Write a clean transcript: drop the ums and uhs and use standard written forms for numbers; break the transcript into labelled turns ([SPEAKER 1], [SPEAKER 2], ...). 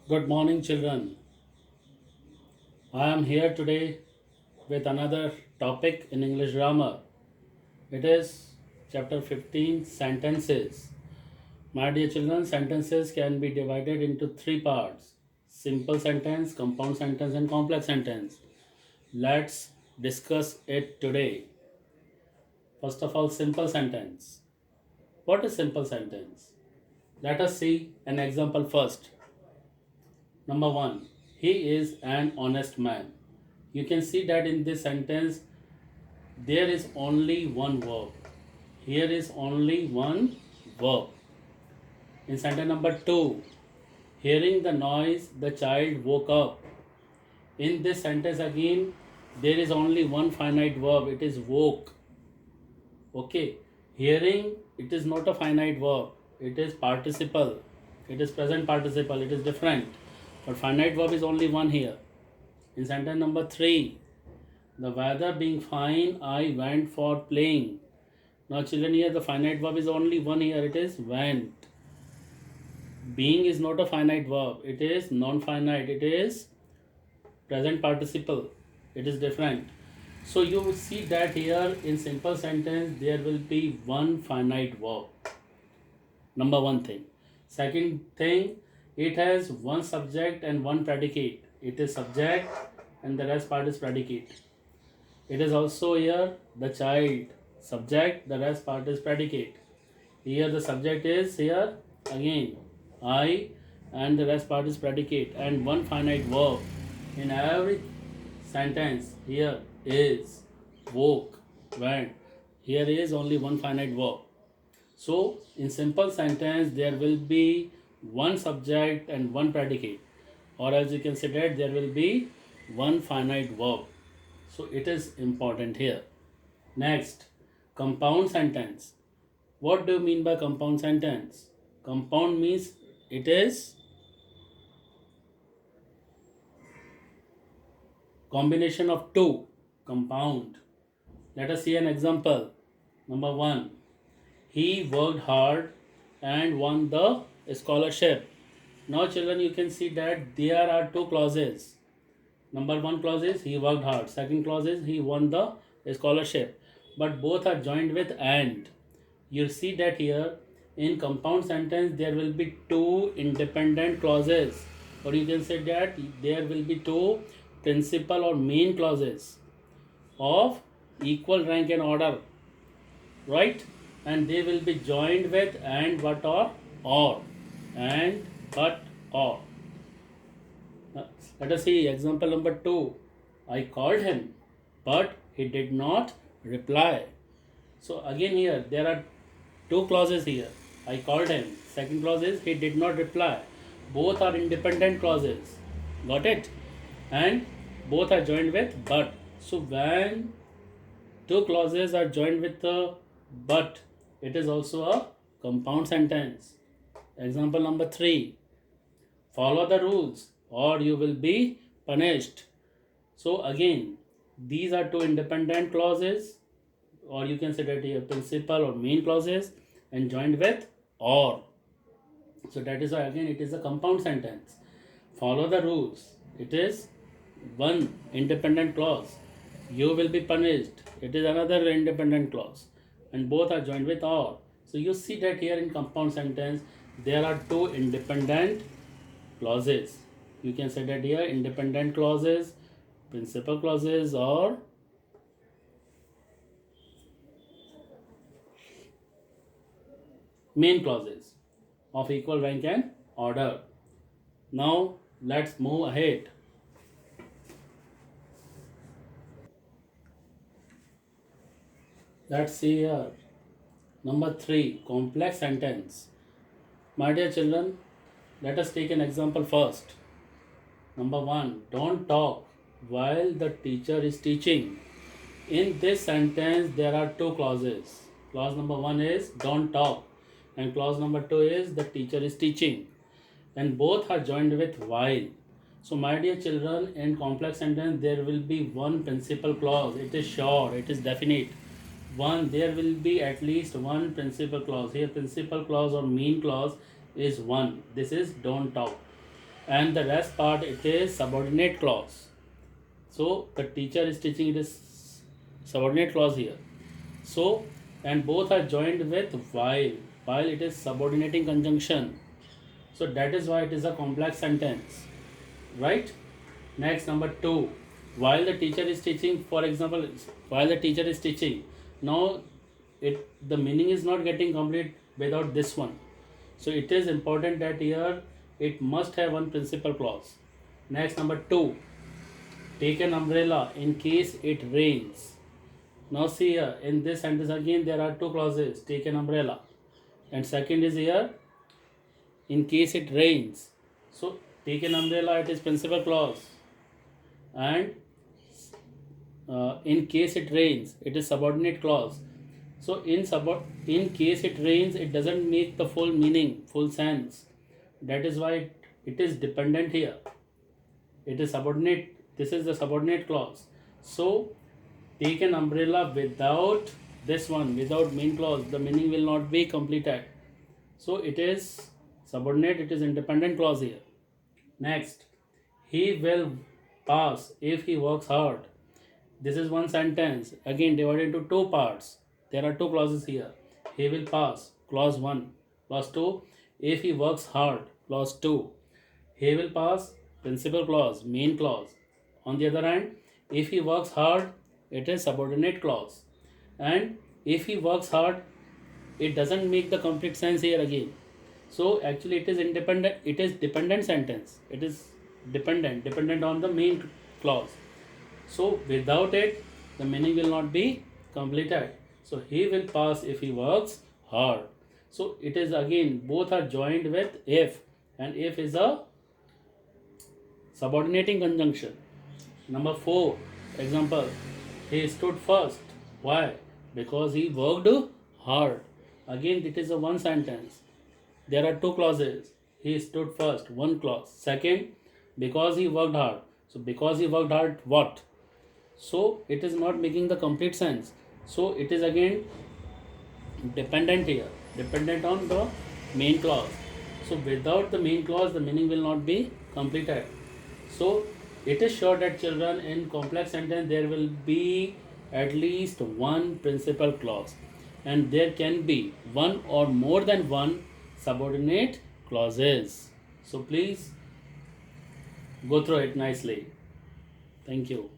[SPEAKER 1] Good morning, children. I am here today with another topic in English grammar. It is chapter 15 sentences. My dear children, sentences can be divided into three parts: simple sentence, compound sentence, and complex sentence. Let's discuss it today. First of all, simple sentence. What is simple sentence? Let us see an example first. Number one, he is an honest man. You can see that in this sentence there is only one verb. Here is only one verb. In sentence number 2, hearing the noise, the child woke up. In this sentence again, there is only one finite verb. It is woke. Okay. Hearing, it is not a finite verb. It is participle. It is present participle. It is different. But finite verb is only one here. In sentence number 3, the weather being fine, I went for playing. Now, children, here the finite verb is only one here. It is went. Being is not a finite verb. It is non-finite. It is present participle. It is different. So you will see that here in simple sentence there will be one finite verb. Number one thing. Second thing, it has one subject and one predicate. It is subject and the rest part is predicate. It is also here the child, subject, the rest part is predicate. Here the subject is here again I, and the rest part is predicate, and one finite verb. In every sentence here is woke, went. Here is only one finite verb. So in simple sentence there will be one subject and one predicate, or as you can say that there will be one finite verb. So it is important here. Next, compound sentence. What do you mean by compound sentence? Compound means it is combination of two. Compound. Let us see an example. Number 1, he worked hard and won the scholarship. Now children, you can see that there are two clauses. Number 1 clause is he worked hard. Second clause is he won the scholarship. But both are joined with and. You see that here in compound sentence there will be two independent clauses, or you can say that there will be two principal or main clauses of equal rank and order, right? And they will be joined with and, but, or, and, but, or. Let us see example number 2. I called him, but he did not reply. So again here there are two clauses here. I called him. Second clause is he did not reply. Both are independent clauses. Got it? And both are joined with but. So when two clauses are joined with the but, it is also a compound sentence. Example number 3. Follow the rules or you will be punished. So again, these are two independent clauses, or you can say that here principal or main clauses, and joined with or. So that is why again it is a compound sentence. Follow the rules. It is one independent clause. You will be punished. It is another independent clause, and both are joined with or. So you see that here in compound sentence there are two independent clauses. You can say that here independent clauses, principal clauses, or main clauses of equal rank and order. Now let's move ahead. Let's see here. Number 3, complex sentence. My dear children, let us take an example first. Number 1, don't talk while the teacher is teaching. In this sentence, there are two clauses. Clause number 1 is don't talk, and clause number 2 is the teacher is teaching, and both are joined with while. So my dear children, in complex sentence there will be one principal clause. It is sure, it is definite. There will be at least one principal clause. Here principal clause or main clause is one. This is don't talk. and the rest part it is subordinate clause. So the teacher is teaching, it is subordinate clause here. So, and both are joined with while it is subordinating conjunction. So that is why it is a complex sentence, right? Next, number 2, while the teacher is teaching, for example, while the teacher is teaching, now the meaning is not getting complete without this one. So it is important that here it must have one principal clause. Next, number 2, take an umbrella in case it rains. Now see here, in this sentence again there are two clauses, take an umbrella, and second is here, in case it rains. So take an umbrella, it is principal clause, and in case it rains, it is subordinate clause. So in case it rains, it doesn't make the full meaning, full sense. That is why it is dependent here. It is subordinate. This is the subordinate clause. So take an umbrella without this one, without main clause, the meaning will not be completed. So it is subordinate, it is independent clause here. Next, he will pass if he works hard. This is one sentence, again divided into two parts. There are two clauses here. He will pass, clause 1. Clause 2, if he works hard, clause 2. He will pass, principal clause, main clause. On the other hand, if he works hard, it is subordinate clause. And if he works hard, it doesn't make the complete sense here again. So actually it is independent, it is dependent sentence. It is dependent on the main clause. So without it, the meaning will not be completed. So he will pass if he works hard. So it is again, both are joined with if, and if is a subordinating conjunction. Number 4, example, he stood first. Why? Because he worked hard. Again, it is a one sentence. There are two clauses. He stood first, one clause. Second, because he worked hard. So because he worked hard, what? So it is not making the complete sense. So it is again dependent here, dependent on the main clause. So without the main clause, the meaning will not be completed. So it is sure that children, in complex sentence there will be at least one principal clause, and there can be one or more than one subordinate clauses. So please go through it nicely. Thank you.